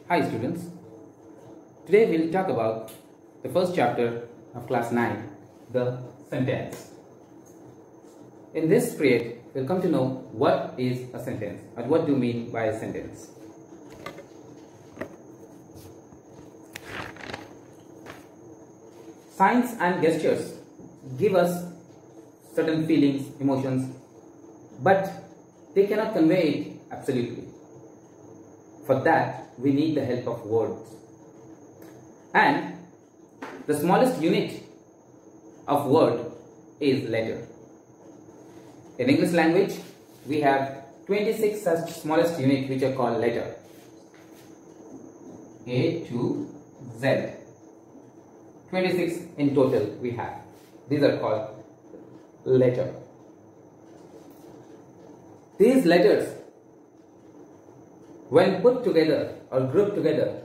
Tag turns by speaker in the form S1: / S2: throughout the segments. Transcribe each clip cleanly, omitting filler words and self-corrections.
S1: Hi students, today we'll talk about the first chapter of class 9, the sentence. In this period, we'll come to know what is a sentence and what do you mean by a sentence. Signs and gestures give us certain feelings, emotions, but they cannot convey it absolutely. For that, we need the help of words. And the smallest unit of word is letter. In English language, we have 26 such smallest units which are called letter. A to Z. 26 in total we have. These are called letter. These letters, when put together or grouped together,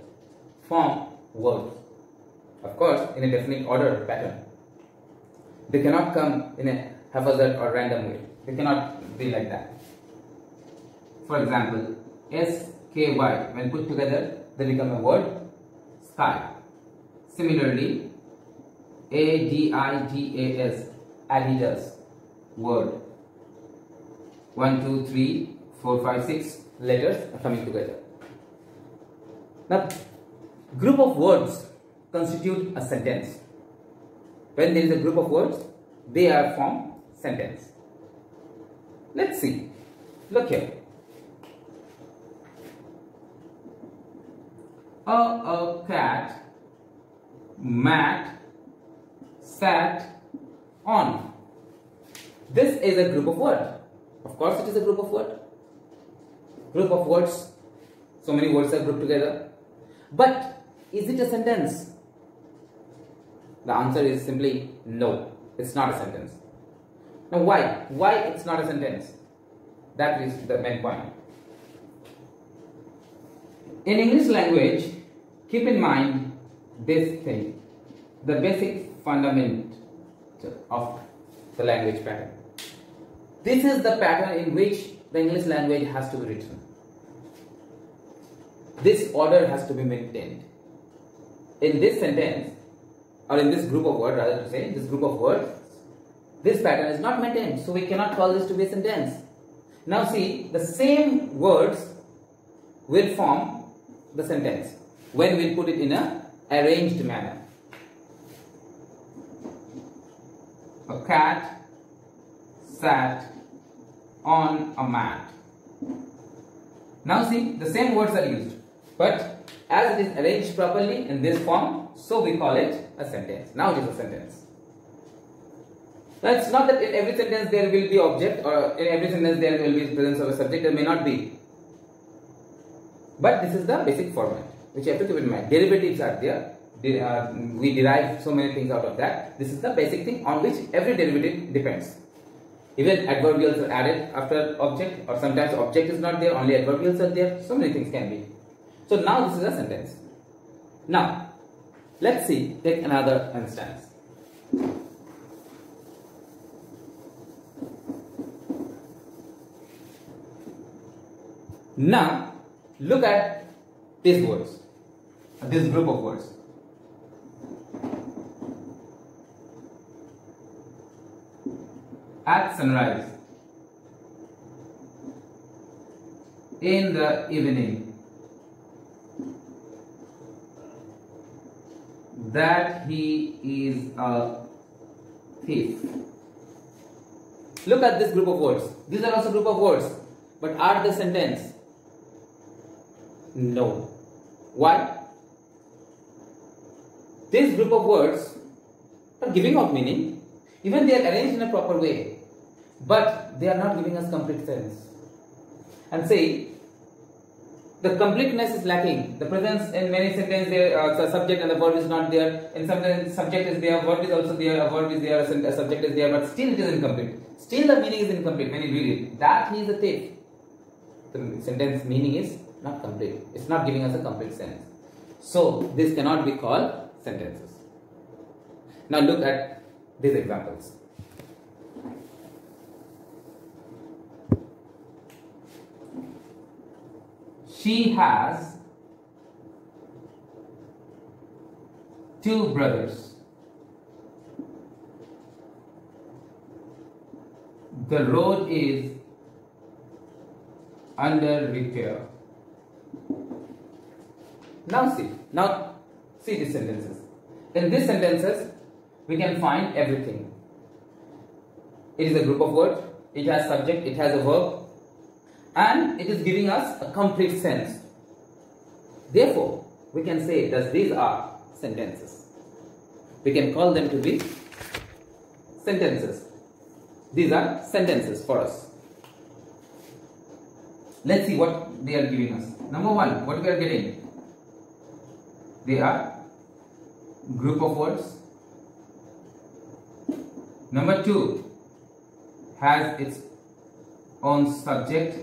S1: form words. Of course, in a definite order pattern. They cannot come in a haphazard or random way. They cannot be like that. For example, S, K, Y, when put together, they become a word, sky. Similarly, A, D, I, G, A, S, Adidas, word. 1, 2, 3, 4, 5, 6 letters are coming together. Now, group of words constitute a sentence. When there is a group of words, they are formed sentence. Let's see. Look here. A cat mat sat on. This is a group of words. Of course, it is a group of words. Group of words. So many words are grouped together. But is it a sentence? The answer is simply no. It's not a sentence. Now why? Why it's not a sentence? That is the main point. In English language, keep in mind this thing. The basic fundament of the language pattern. This is the pattern in which the English language has to be written. This order has to be maintained. In this sentence, or in this group of words, rather to say, this group of words, this pattern is not maintained. So we cannot call this to be a sentence. Now see, the same words will form the sentence when we put it in a arranged manner. A cat sat on a mat. Now see, the same words are used, but as it is arranged properly in this form, so we call it a sentence. Now it is a sentence. Now it's not that in every sentence there will be object, or in every sentence there will be presence of a subject. There may not be. But this is the basic format which you have to keep in mind. Derivatives are there. We derive so many things out of that. This is the basic thing on which every derivative depends. Even adverbials are added after object, or sometimes object is not there, only adverbials are there. So many things can be. So now this is a sentence. Now, let's see, take another instance. Now, look at these words, this group of words. At sunrise, in the evening, that he is a thief. Look at this group of words. These are also group of words, but are they sentence? No. Why? This group of words are giving out meaning. Even they are arranged in a proper way, but they are not giving us complete sense. And say, the completeness is lacking. The presence in many sentences, the subject and the verb is not there. In some sentences, subject is there, verb is also there, a verb is there, a subject is there, but still it is incomplete. Still the meaning is incomplete when you read it. That he is a thief. The sentence meaning is not complete. It's not giving us a complete sense. So this cannot be called sentences. Now look at these examples. She has two brothers. The road is under repair. Now see these sentences. In these sentences, we can find everything. It is a group of words, it has subject, it has a verb, and it is giving us a complete sense. Therefore, we can say that these are sentences. We can call them to be sentences. These are sentences for us. Let's see what they are giving us. Number one, what we are getting? They are group of words. Number two, has its own subject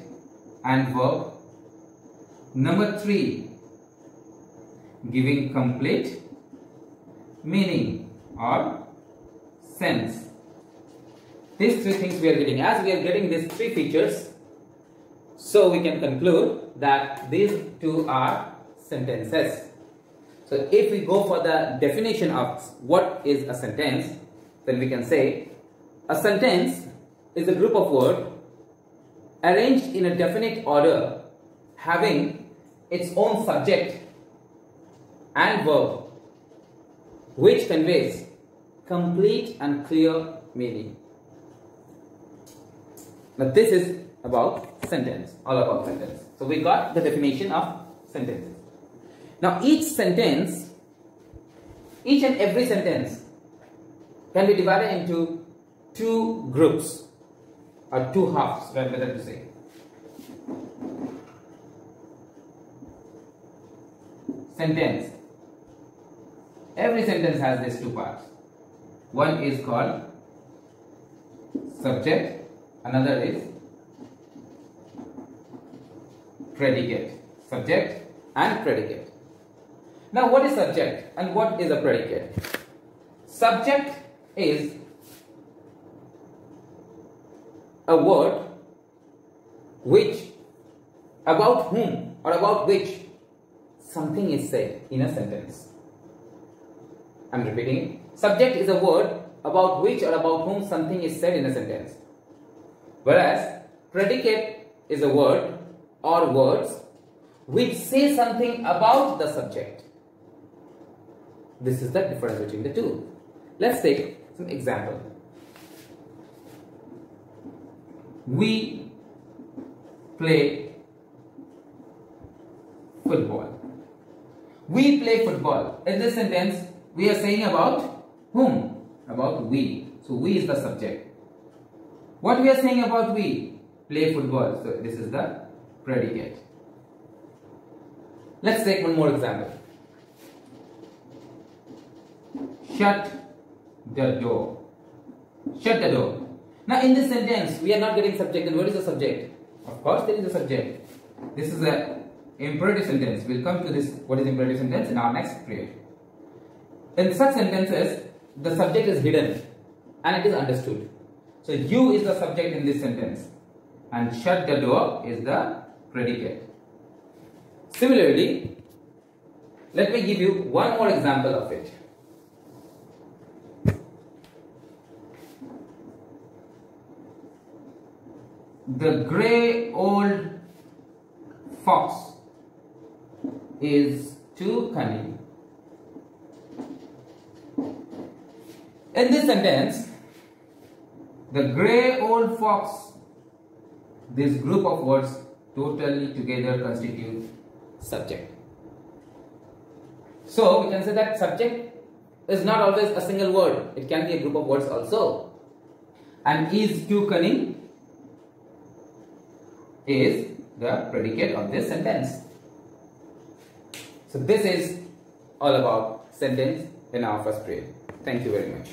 S1: and verb. Number three, giving complete meaning or sense. These three things we are getting. As we are getting these three features, so we can conclude that these two are sentences. So if we go for the definition of what is a sentence, then we can say a sentence is a group of words arranged in a definite order having its own subject and verb which conveys complete and clear meaning. Now this is about sentence, all about sentence. So we got the definition of sentences. Now each and every sentence can be divided into two groups or two halves, better to say. Sentence. Every sentence has these two parts. One is called subject, another is predicate. Subject and predicate. Now what is subject and what is a predicate? Subject is a word about whom or about which something is said in a sentence. I am repeating it. Subject is a word about which or about whom something is said in a sentence. Whereas predicate is a word or words which say something about the subject. This is the difference between the two. Let's take some example. We play football. We play football. In this sentence, we are saying about whom? About we. So we is the subject. What we are saying about we? Play football. So this is the predicate. Let's take one more example. Shut the door. Shut the door. Now in this sentence, we are not getting subject. And what is the subject? Of course there is a subject. This is an imperative sentence. We'll come to this, what is imperative sentence, in our next period. In such sentences, the subject is hidden and it is understood. So you is the subject in this sentence and shut the door is the predicate. Similarly, let me give you one more example of it. The grey old fox is too cunning. In this sentence, the grey old fox, this group of words totally together constitute subject. So we can say that subject is not always a single word. It can be a group of words also. And is too cunning is the predicate of this sentence. So this is all about sentence in our first period. Thank you very much.